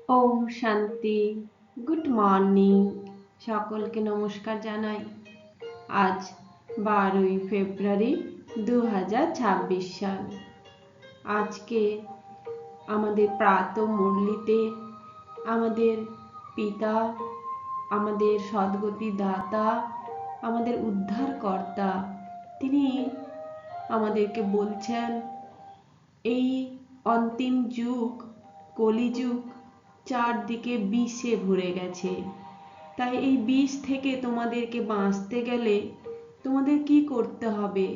ওম শান্তি। Good morning. সকলকে নমস্কার জানাই। আজ 12ই ফেব্রুয়ারি 2026 সাল। আজকে আমাদের প্রাত মুরলিতে আমাদের পিতা, আমাদের সদ্গতি দাতা, আমাদের উদ্ধারকর্তা, তিনি আমাদেরকে বলছেন এই অন্তিম যুগ, কলিযুগ চারদিকে বিষে ভরে গেছে। তাই এই বিষ থেকে তোমাদেরকে বাঁচতে গেলে তোমাদের কি করতে হবে?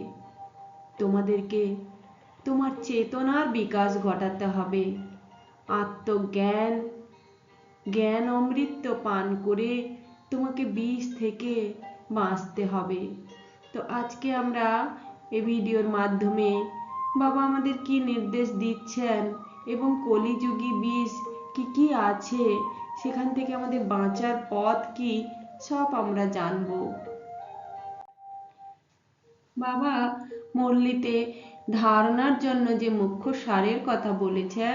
তোমাদেরকে তোমার চেতনার বিকাশ ঘটাতে হবে। আত্মজ্ঞান, জ্ঞান অমৃত পান করে তোমাকে বিষ থেকে বাঁচতে হবে। তো আজকে আমরা এই ভিডিওর মাধ্যমে বাবা আমাদের কি নির্দেশ দিচ্ছেন এবং কলিযুগী বিষ কি কি আছে, সেখান থেকে আমাদের বাঁচার পথ কি, সব আমরা জানব। বাবা মুরলিতে ধারণার জন্য যে মুখ্য সারের কথা বলেছেন,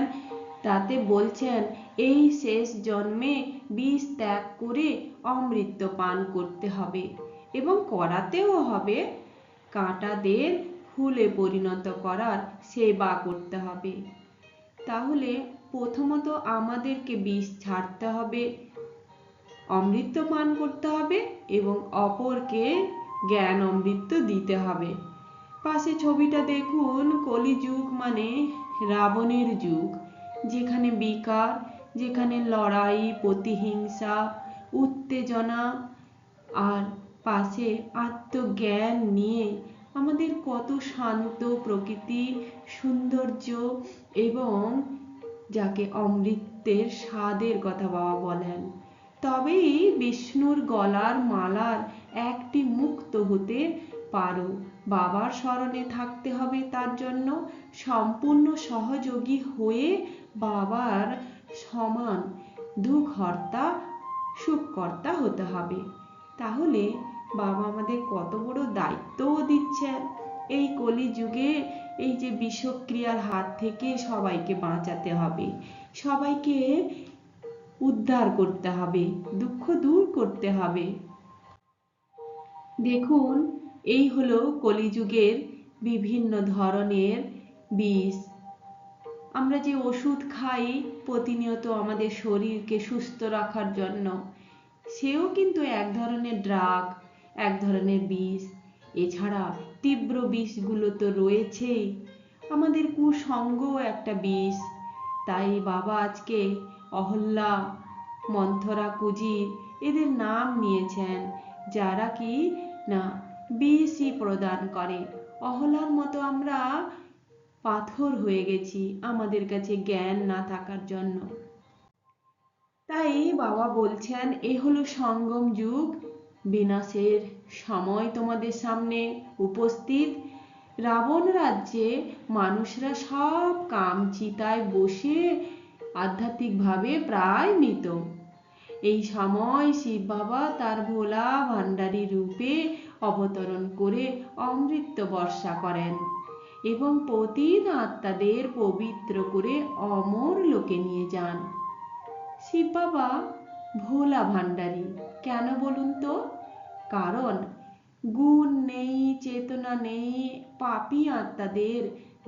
তাতে বলছেন এই শেষ জন্মে বিষ ত্যাগ করে অমৃত পান করতে হবে এবং করাতেও হবে। কাঁটাদের ফুলে পরিণত করার সেবা করতে হবে। তাহলে প্রথমত আমাদেরকে বিষ ছাড়তে হবে, অমৃত পান করতে হবে এবং অপরকে জ্ঞান অমৃত দিতে হবে। পাশে ছবিটা দেখুন, কলিযুগ মানে রাবণের যুগ, যেখানে বিকার, যেখানে লড়াই, প্রতিহিংসা, উত্তেজনা, আর পাশে আত্মজ্ঞান নিয়ে আমাদের কত শান্ত প্রকৃতি, সৌন্দর্য এবং যাকে অমৃতের স্বাদের কথা বাবা বলেন। তবেই বিষ্ণুর গলার মালার একটি মুক্ত হতে পারো। বাবার স্মরণে থাকতে হবে, তার জন্য সম্পূর্ণ সহযোগী হয়ে বাবার সমান দুঃখহর্তা সুখকর্তা হতে হবে। তাহলে বাবা আমাদের কত বড় দায়িত্বও দিচ্ছেন। এই কলিযুগে এই যে বিষক্রিয়ার হাত থেকে সবাইকে বাঁচাতে হবে, সবাইকে উদ্ধার করতে হবে, দুঃখ দূর করতে হবে। দেখুন, এই হলো কলিযুগের বিভিন্ন ধরনের বিষ। আমরা যে ওষুধ খাই প্রতিনিয়ত আমাদের শরীরকে সুস্থ রাখার জন্য, সেও কিন্তু এক ধরনের ড্রাগ, এক ধরনের বিষ। এছাড়া তীব্র বিষগুলো তো রয়েছেই, আমাদের কুসঙ্গও একটা বিষ। তাই বাবা আজকে অহল্যা, মন্থরা, কুজির এদের নাম নিয়েছেন, যারা কি না বিষই প্রদান করে। অহলার মতো আমরা পাথর হয়ে গেছি আমাদের কাছে জ্ঞান না থাকার জন্য। তাই বাবা বলছেন এ হলো সঙ্গম যুগ, বিনাশের সময় তোমাদের সামনে উপস্থিত। রাবণ রাজ্যে মানুষরা সব কাম চিতায় বসে আধ্যাত্মিকভাবে প্রায় মৃত। এই সময় শিব বাবা তার ভোলা ভান্ডারী রূপে অবতরণ করে অমৃত বর্ষা করেন এবং পতিত আত্মাদের পবিত্র করে অমর লোকে নিয়ে যান। শিব বাবা ভোলা ভান্ডারী কেন বলুন তো? কারণ গুণ নেই, চেতনা নেই, পাপী আত্মাদের,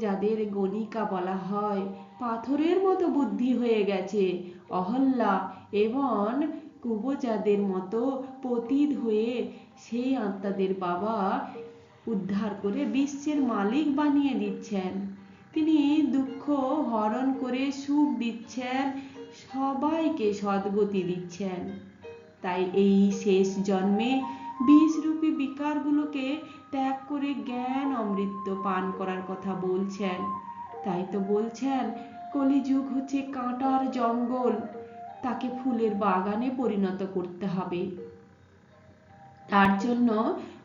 যাদের গণিকা বলা হয়, পাথরের মতো বুদ্ধি হয়ে গেছে, অহল্যা এবং কুবজাদের মতো পতিত হয়ে সেই আত্মাদের বাবা উদ্ধার করে বিশ্বের মালিক বানিয়ে দিচ্ছেন। তিনি দুঃখ হরণ করে সুখ দিচ্ছেন, সবাইকে সদ্গতি দিচ্ছেন। তাই এই শেষ জন্মে বিষরূপী বিকারগুলোকে ত্যাগ করে জ্ঞান অমৃত পান করার কথা বলছেন। তাই তো বলছেন কলিযুগ হচ্ছে কাঁটার জঙ্গল, তাকে ফুলের বাগানে পরিণত করতে হবে। তার জন্য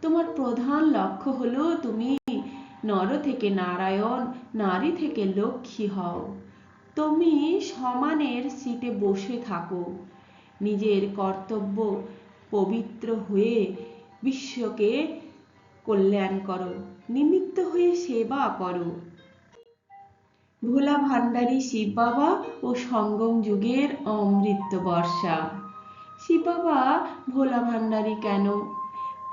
তোমার প্রধান লক্ষ্য হলো তুমি নর থেকে নারায়ণ, নারী থেকে লক্ষ্মী হও। তুমি সমানের সিটে বসে থাকো, নিজের কর্তব্য পবিত্র হয়ে বিশ্বকে কল্যাণ করো, নিমিত্ত হয়ে সেবা করো। ভোলা ভান্ডারী শিব বাবা ও সঙ্গম যুগের অমৃত বর্ষা। শিব বাবা ভোলা ভান্ডারী কেন?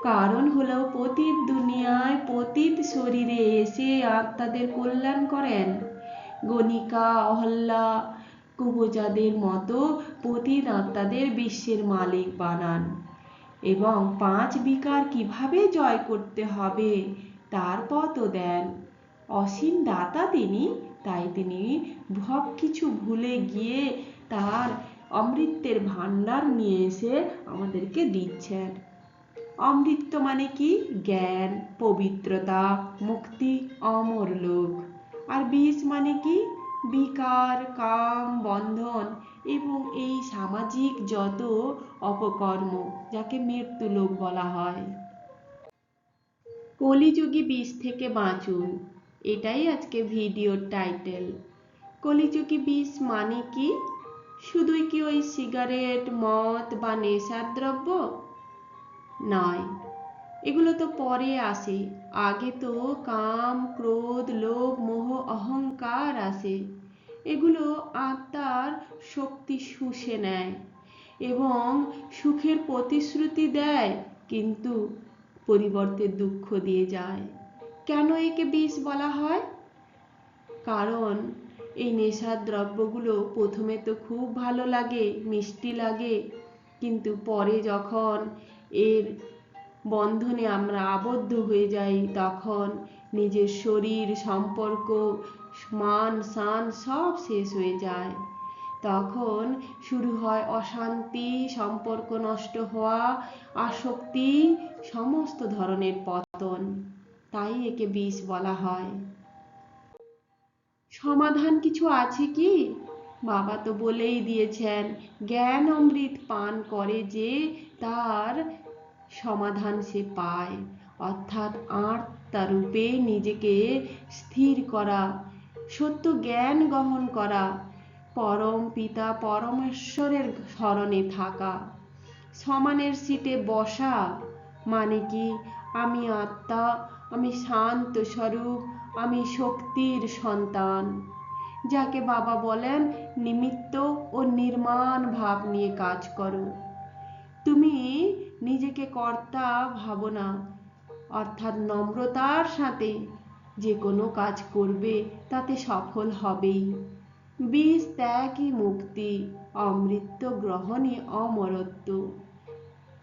কারণ হলো পতিত দুনিয়ায় পতিত শরীরে এসে আত্মাদের কল্যাণ করেন। গণিকা, অহল্যা, কুবজাদের মতো পতিত আত্মাদের বিশ্বের মালিক বানান এবং 5 বিকার কিভাবে জয় করতে হবে তার পথও দেন। অসীম দাতা তিনি, তাই তিনি সব কিছু ভুলে গিয়ে তার অমৃতের ভান্ডার নিয়ে এসে আমাদেরকে দিচ্ছেন। অমৃত মানে কি? জ্ঞান, পবিত্রতা, মুক্তি, অমর লোক। আর বিষ মানে কি? বিকার, কাম, বন্ধন এবং এই সামাজিক যত অপকর্ম, যাকে মৃত্যু লোক বলা হয়। কলিযুগী বিষ থেকে বাঁচুন, এটাই আজকে ভিডিওর টাইটেল। কলিযুগী বিষ মানে কি? শুধুই কি ওই সিগারেট, মদ বা নেশার দ্রব্য? নয়, এগুলো তো পরে আসে। আগে তো কাম, ক্রোধ, লোভ, মোহ, অহংকার আসে। এগুলো আত্মার শক্তি শুষে নেয় এবং সুখের প্রতিশ্রুতি দেয়, কিন্তু পরিবর্তে দুঃখ দিয়ে যায়। কেন একে বিষ বলা হয়? কারণ এই নেশার দ্রব্যগুলো প্রথমে তো খুব ভালো লাগে, মিষ্টি লাগে, কিন্তু পরে যখন এর বন্ধনে আমরা আবদ্ধ হয়ে যাই, তখন নিজের শরীর, সম্পর্ক, মান, শান সব শেষ হয়ে যায়। তখন শুরু হয় অশান্তি, সম্পর্ক নষ্ট হওয়া, আসক্তি, সমস্ত ধরনের পতন। তাই একে বিষ বলা হয়। সমাধান কিছু আছে কি? বাবা তো বলেই দিয়েছেন, জ্ঞান অমৃত পান করে যে তার সমাধান সে পায়, অর্থাৎ আত্মা রূপে নিজেকে স্থির করা, সত্য জ্ঞান গ্রহণ করা, পরম পিতা পরমেশ্বরের স্মরণে থাকা। সমানের সিটে বসা মানে কি? আমি আত্মা, আমি শান্ত স্বরূপ, আমি শক্তির সন্তান। যাকে বাবা বলেন নিমিত্ত ও নির্মাণ ভাব নিয়ে কাজ করো। তুমি নিজেকে কর্তা ভাবো না, অর্থাৎ নম্রতার সাথে যে কোনো কাজ করবে তাতে সফল হবেই। বিষ ত্যাগই মুক্তি, অমৃত গ্রহণই অমরত্ব।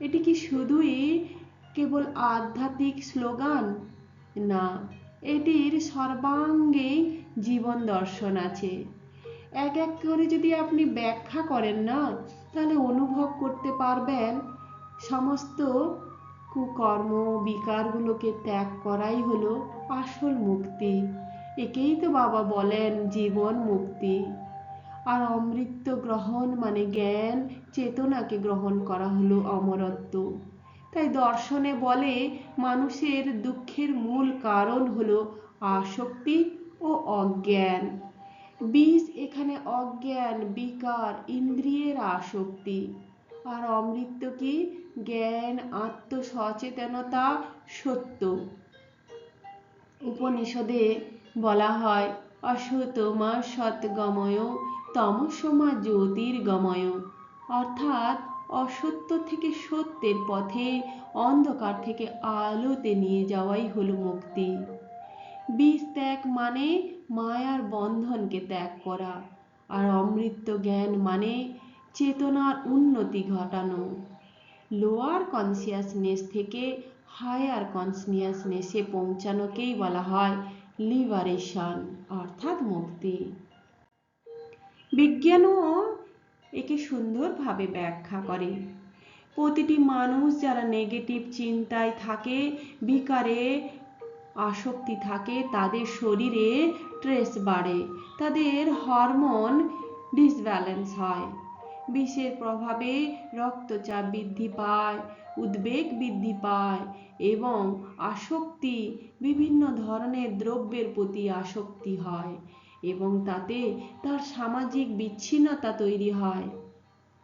এটি কি শুধুই কেবল আধ্যাত্মিক স্লোগান? না, এটির সর্বাঙ্গে জীবন দর্শন আছে। এক এক করে যদি আপনি ব্যাখ্যা করেন না, তাহলে অনুভব করতে পারবেন সমস্ত কুকর্ম, বিকারগুলোকে ত্যাগ করাই হলো আসল মুক্তি। একেই তো বাবা বলেন জীবন মুক্তি। আর অমৃত গ্রহণ মানে জ্ঞান চেতনাকে গ্রহণ করা হলো অমরত্ব। তাই দর্শনে বলে মানুষের দুঃখের মূল কারণ হলো আসক্তি ও অজ্ঞান। বিষ এখানে অজ্ঞান, বিকার, ইন্দ্রিয়ের আসক্তি। আর অমৃত কি? জ্ঞান, আত্মসচেতনতা, সত্য। উপনিষদে বলা হয় অসতমা সৎগময় তমসমা জ্যোতির্গময়, অর্থাৎ অসত্য থেকে সত্যের পথে, অন্ধকার থেকে আলোতে নিয়ে যাওয়াই হলো মুক্তি। বিষ ত্যাগ মানে মায়ার বন্ধনকে ত্যাগ করা, আর অমৃত জ্ঞান মানে চেতনার উন্নতি ঘটানো। লোয়ার কনসিয়াসনেস থেকে হায়ার কনসিয়াসনেসে পৌঁছানোকেই বলা হয় লিবারেশন, অর্থাৎ মুক্তি। বিজ্ঞানও একে সুন্দরভাবে ব্যাখ্যা করে। প্রতিটি মানুষ যারা নেগেটিভ চিন্তায় থাকে, বিকারে আসক্তি থাকে, তাদের শরীরে স্ট্রেস বাড়ে, তাদের হরমোন ডিসব্যালেন্স হয়। বিষের প্রভাবে রক্তচাপ বৃদ্ধি পায়, উদ্বেগ বৃদ্ধি পায় এবং আসক্তি, বিভিন্ন ধরনের দ্রব্যের প্রতি আসক্তি হয় এবং তাতে তার সামাজিক বিচ্ছিন্নতা তৈরি হয়।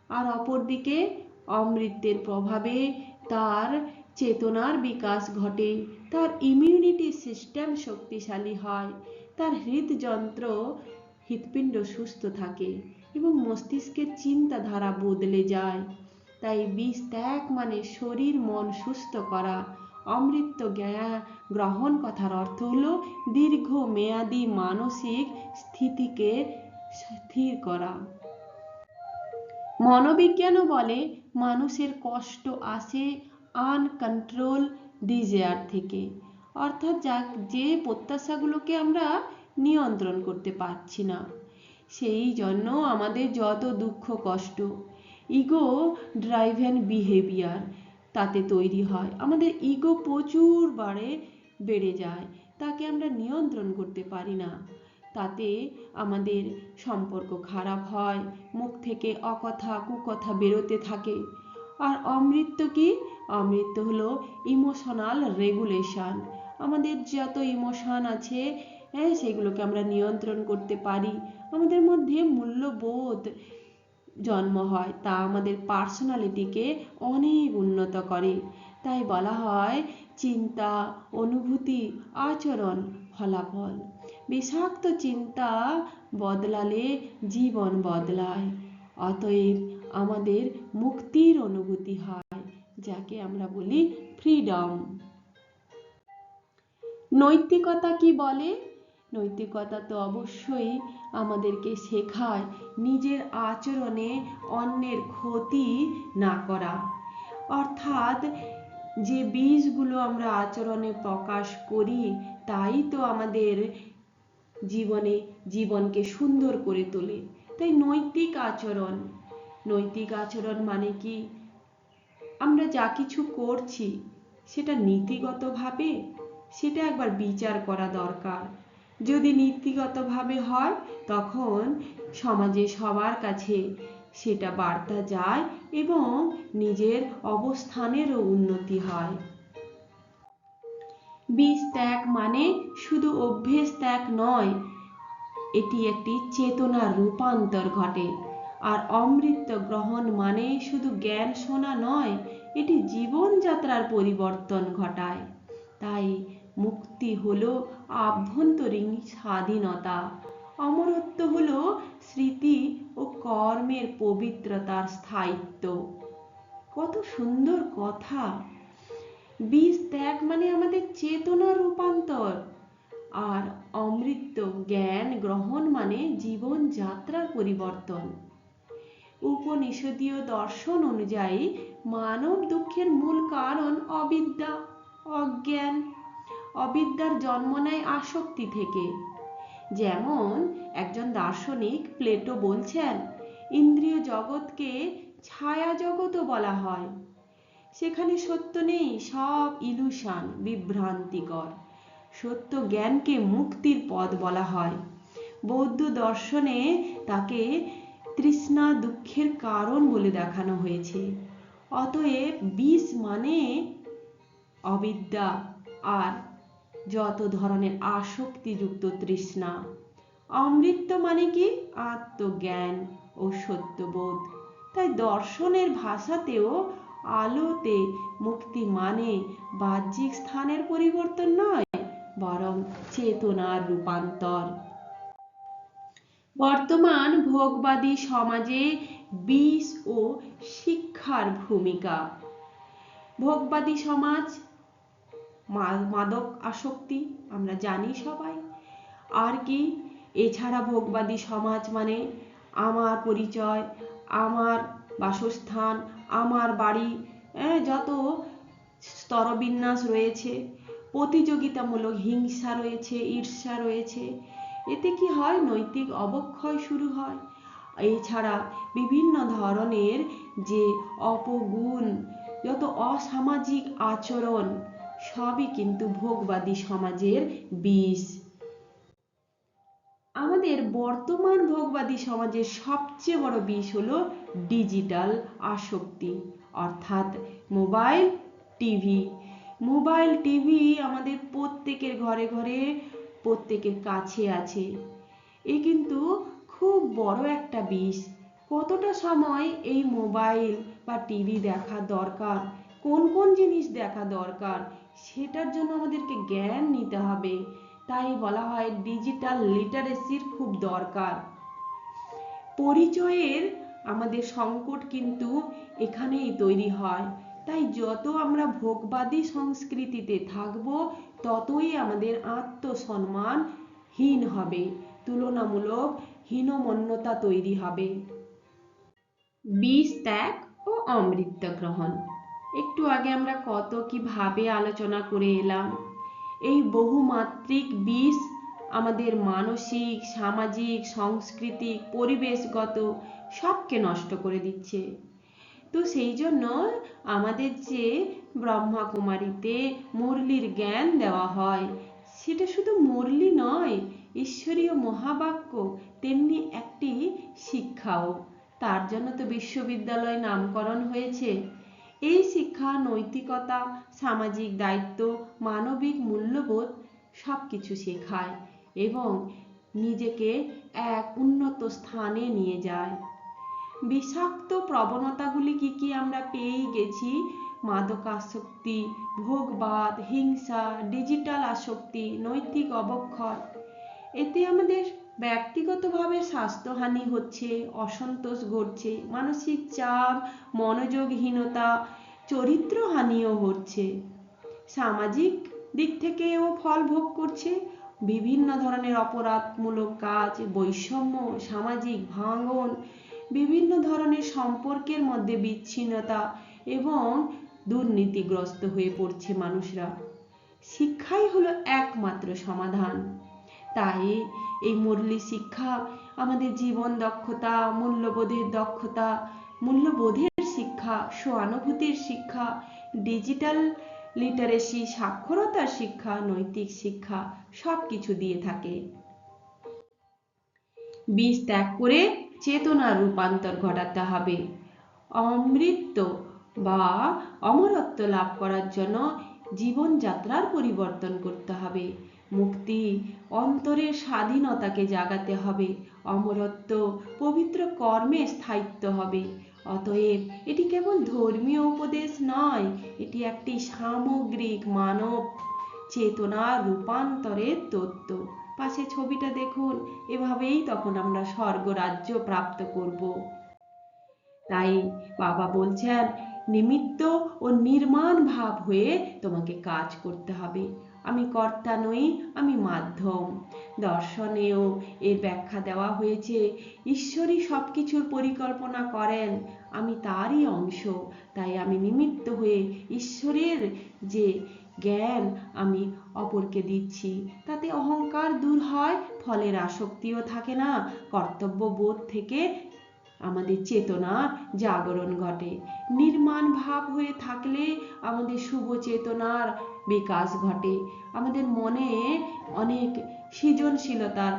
আর অপরদিকে অমৃতের প্রভাবে তার চেতনার বিকাশ ঘটে, তার ইমিউনিটি সিস্টেম শক্তিশালী হয়, তার হৃদযন্ত্র হৃৎপিণ্ড সুস্থ থাকে এবং মস্তিষ্কের চিন্তাধারা বদলে যায়। তাই বিষ ত্যাগ মানে শরীর মন সুস্থ করা। অমৃত জ্ঞান গ্রহণ কথার অর্থ হলো দীর্ঘমেয়াদী মানসিক স্থিতিকে স্থির করা। মনোবিজ্ঞানও বলে মানুষের কষ্ট আসে আনকন্ট্রোল ডিজায়ার থেকে, অর্থাৎ যে প্রত্যাশাগুলোকে আমরা নিয়ন্ত্রণ করতে পারছি না, সেই জন্য আমাদের যত দুঃখ কষ্ট ইগো ড্রাইভেন বিহেভিয়ার তাতে তৈরি হয়। আমাদের ইগো প্রচুর বেড়ে যায়, তাকে আমরা নিয়ন্ত্রণ করতে পারি না। তাতে আমাদের সম্পর্ক খারাপ হয়, মুখ থেকে অকথা কুকথা বেরোতে থাকে। আর অমৃত কি? অমৃত হলো ইমোশনাল রেগুলেশন। আমাদের যত ইমোশন আছে সেগুলোকে আমরা নিয়ন্ত্রণ করতে পারি। আমাদের মধ্যে মূল্যবোধ জন্ম হয়, তা আমাদের পার্সোনালিটিকে অনেক উন্নত করে। তাই বলা হয় চিন্তা, অনুভূতি, আচরণ, ফলাফল। বিষাক্ত চিন্তা বদলালে জীবন বদলায়। অতএব আমাদের মুক্তির অনুভূতি হয়, যাকে আমরা বলি ফ্রিডম। নৈতিকতা কি বলে? নৈতিকতা তো অবশ্যই আমাদেরকে শেখায় নিজের আচরণে অন্যের ক্ষতি না করা। অর্থাৎ যে বীজগুলো আমরা আচরণে প্রকাশ করি তাই তো আমাদের জীবনকে সুন্দর করে তোলে। তাই নৈতিক আচরণ, নৈতিক আচরণ মানে কি? আমরা যা কিছু করছি সেটা নীতিগতভাবে, সেটা একবার বিচার করা দরকার। যদি নীতিগতভাবে হয় তখন সমাজে সবার কাছে সেটা বার্তা যায় এবং নিজের অবস্থানেরও উন্নতি হয়। বিষ ত্যাগ মানে শুধু অভ্যেস ত্যাগ নয়, এটি একটি চেতনার রূপান্তর ঘটে। আর অমৃত গ্রহণ মানে শুধু জ্ঞান শোনা নয়, এটি জীবনযাত্রার পরিবর্তন ঘটায়। তাই মুক্তি হলো আভ্যন্তরীণ স্বাধীনতা, অমরত্ব হলো স্মৃতি ও কর্মের পবিত্রতার স্থায়িত্ব। কত সুন্দর কথা! বিষ ত্যাগ মানে আমাদের চেতনার রূপান্তর, আর অমৃত জ্ঞান গ্রহণ মানে জীবনযাত্রার পরিবর্তন। উপনিষদীয় দর্শন অনুযায়ী মানব দুঃখের মূল কারণ অবিদ্যা, অজ্ঞান। অবিদ্যার জন্ম নেয় আসক্তি থেকে। যেমন একজন দার্শনিক প্লেটো বলছেন, ইন্দ্রিয় জগৎকে ছায়া জগৎও বলা হয়। সেখানে সত্য নেই, সব ইলুশন, বিভ্রান্তিকর। সত্য জ্ঞানকে মুক্তির পথ বলা হয়। বৌদ্ধ দর্শনে তাকে তৃষ্ণা দুঃখের কারণ বলে দেখানো হয়েছে। অতএব বিষ মানে অবিদ্যা আর যত ধরনের আসক্তিযুক্ত তৃষ্ণা। অমৃত মানে কি? আত্মজ্ঞান ও সত্যবোধ। তাই দর্শনের ভাষাতেও আলোতে মুক্তি মানে বাহ্যিক স্থানের পরিবর্তন নয়, বরং চেতনার রূপান্তর। বর্তমান ভোগবাদী সমাজে বিষ ও শিক্ষার ভূমিকা। ভোগবাদী সমাজ, মাদক আসক্তি আমরা জানি সবাই। আর কি? এছাড়া ভোগবাদী সমাজ মানে আমার পরিচয়, আমার বাসস্থান, আমার বাড়ি, যত স্তরবিন্যাস রয়েছে, প্রতিযোগিতামূলক হিংসা রয়েছে, ঈর্ষা রয়েছে। এতে কি হয়? নৈতিক অবক্ষয় শুরু হয়। এছাড়া বিভিন্ন ধরনের যে অপগুণ, যত অসামাজিক আচরণ, সবই কিন্তু ভোগবাদী সমাজের বিষ। আমাদের বর্তমান ভোগবাদী সমাজের সবচেয়ে বড় বিষ হলো ডিজিটাল আসক্তি, অর্থাৎ মোবাইল, টিভি। মোবাইল, টিভি আমাদের প্রত্যেকের ঘরে ঘরে, প্রত্যেকের কাছে আছে। এ কিন্তু খুব বড় একটা বিষ। কতটা সময় এই মোবাইল বা টিভি দেখা দরকার, কোন কোন জিনিস দেখা দরকার, সেটার জন্য আমাদেরকে জ্ঞান নিতে হবে। তাই বলা হয় ডিজিটাল লিটারেসির খুব দরকার। পরিচয়ের আমাদের সংকট কিন্তু এখানেই তৈরি হয়। তাই যত আমরা ভোগবাদী সংস্কৃতিতে থাকব, ততই আমাদের আত্মসম্মান হীন হবে, তুলনামূলক হীনমন্যতা তৈরি হবে। বিষ ত্যাগ ও অমৃত গ্রহণ, একটু আগে আমরা কত কিভাবে আলোচনা করে এলাম। এই বহুমাত্রিক বিষ আমাদের মানসিক, সামাজিক, সাংস্কৃতিক, পরিবেশগত সবকে নষ্ট করে দিচ্ছে। তো সেই জন্য আমাদের যে ব্রহ্মাকুমারীতে মুরলির জ্ঞান দেওয়া হয়, সেটা শুধু মুরলি নয়, ঈশ্বরীয় মহাবাক্য, তেমনি একটি শিক্ষাও। তার জন্য তো বিশ্ববিদ্যালয় নামকরণ হয়েছে। এই শিক্ষা নৈতিকতা, সামাজিক দায়িত্ব, মানবিক মূল্যবোধ সবকিছু শেখায় এবং নিজেকে এক উন্নত স্থানে নিয়ে যায়। বিষাক্ত প্রবণতাগুলি কি কি আমরা পেয়েই গেছি। মাদকাসক্তি, ভোগবাদ, হিংসা, ডিজিটাল আসক্তি, নৈতিক অবক্ষয়। এতে আমাদের ব্যক্তিগতভাবে স্বাস্থ্যহানি হচ্ছে, অসন্তোষ ঘটছে, মানসিক চাপ, মনোযোগহীনতা, চরিত্রহানিও হচ্ছে। সামাজিক দিক থেকেও ফল ভোগ করছে, বিভিন্ন ধরনের অপরাধমূলক কাজ, বৈষম্য, সামাজিক ভাঙন, বিভিন্ন ধরনের সম্পর্কের মধ্যে বিচ্ছিন্নতা এবং দুর্নীতিগ্রস্ত হয়ে পড়ছে মানুষরা। শিক্ষাই হলো একমাত্র সমাধান। তাই এই মুরলি শিক্ষা আমাদের জীবন দক্ষতা, মূল্যবোধের দক্ষতা, মূল্যবোধের শিক্ষা, সহানুভূতির শিক্ষা, ডিজিটাল লিটারেসি, সাক্ষরতার শিক্ষা, নৈতিক শিক্ষা সবকিছু দিয়ে থাকে। বিষ ত্যাগ করে চেতনার রূপান্তর ঘটাতে হবে। অমৃত বা অমরত্ব লাভ করার জন্য জীবনযাত্রার পরিবর্তন করতে হবে। মুক্তি, অন্তরের স্বাধীনতাকে জাগাতে হবে। অমরত্ব, পবিত্র কর্মে স্থায়িত্ব হবে। অতএব এটি কেবল ধর্মীয় উপদেশ নয়, এটি একটি সামগ্রিক মানব চেতনার রূপান্তরের তত্ত্ব। পাশে ছবিটা দেখুন, এভাবেই তখন আমরা স্বর্গরাজ্য প্রাপ্ত করব। তাই বাবা বলছেন, নিমিত্ত ও নির্মাণ ভাব হয়ে তোমাকে কাজ করতে হবে। আমি কর্তা নই, আমি মাধ্যম। দর্শনেও এর ব্যাখ্যা দেওয়া হয়েছে, ঈশ্বরই সবকিছুর পরিকল্পনা করেন, আমি তারই অংশ। তাই আমি নিমিত্ত হয়ে ঈশ্বরের যে জ্ঞান আমি অপরকে দিচ্ছি, তাতে অহংকার দূর হয়, ফলের আসক্তিও থাকে না, কর্তব্যবোধ থেকে আমাদের চেতনার জাগরণ ঘটে। নির্মাণ ভাব হয়ে থাকলে আমাদের শুভ চেতনার বিকাশ ঘটে, আমাদের মনে অনেক সৃজনশীলতার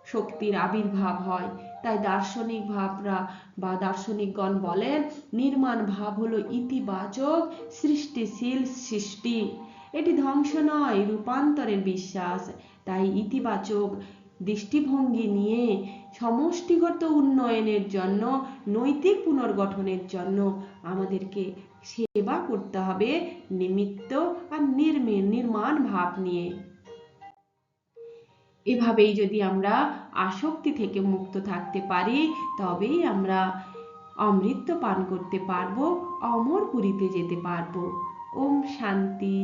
শক্তির আবির্ভাব হয়। তাই দার্শনিক ভাবরা বা দার্শনিকগণ বলেন, নির্মাণ ভাব হলো ইতিবাচক সৃষ্টিশীল সৃষ্টি, এটি ধ্বংস নয়, রূপান্তরের বিশ্বাস। তাই ইতিবাচক দৃষ্টিভঙ্গি নিয়ে সমষ্টিগত উন্নয়নের জন্য, নৈতিক পুনর্গঠনের জন্য আমাদেরকে সেবা করতে হবে নিমিত্ত আর নির্মাণ ভাব নিয়ে। এভাবেই যদি আমরা আসক্তি থেকে মুক্ত থাকতে পারি, তবেই আমরা অমৃত পান করতে পারবো, অমরপুরীতে যেতে পারবো। ওম শান্তি।